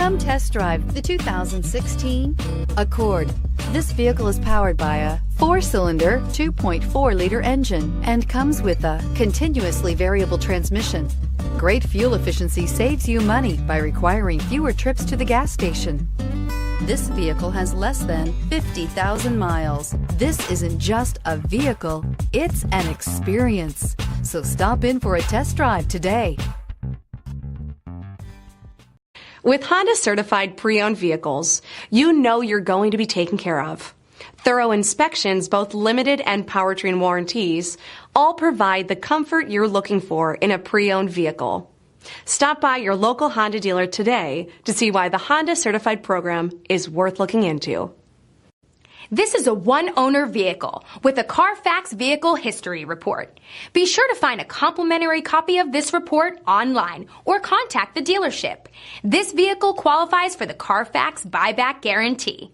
Come test drive the 2016 Accord. This vehicle is powered by a 4-cylinder, 2.4-liter engine and comes with a continuously variable transmission. Great fuel efficiency saves you money by requiring fewer trips to the gas station. This vehicle has less than 50,000 miles. This isn't just a vehicle, it's an experience. So stop in for a test drive today. With Honda certified pre-owned vehicles, you know you're going to be taken care of. Thorough inspections, both limited and powertrain warranties, all provide the comfort you're looking for in a pre-owned vehicle. Stop by your local Honda dealer today to see why the Honda certified program is worth looking into. This is a one-owner vehicle with a CARFAX Vehicle History Report. Be sure to find a complimentary copy of this report online or contact the dealership. This vehicle qualifies for the CARFAX Buyback Guarantee.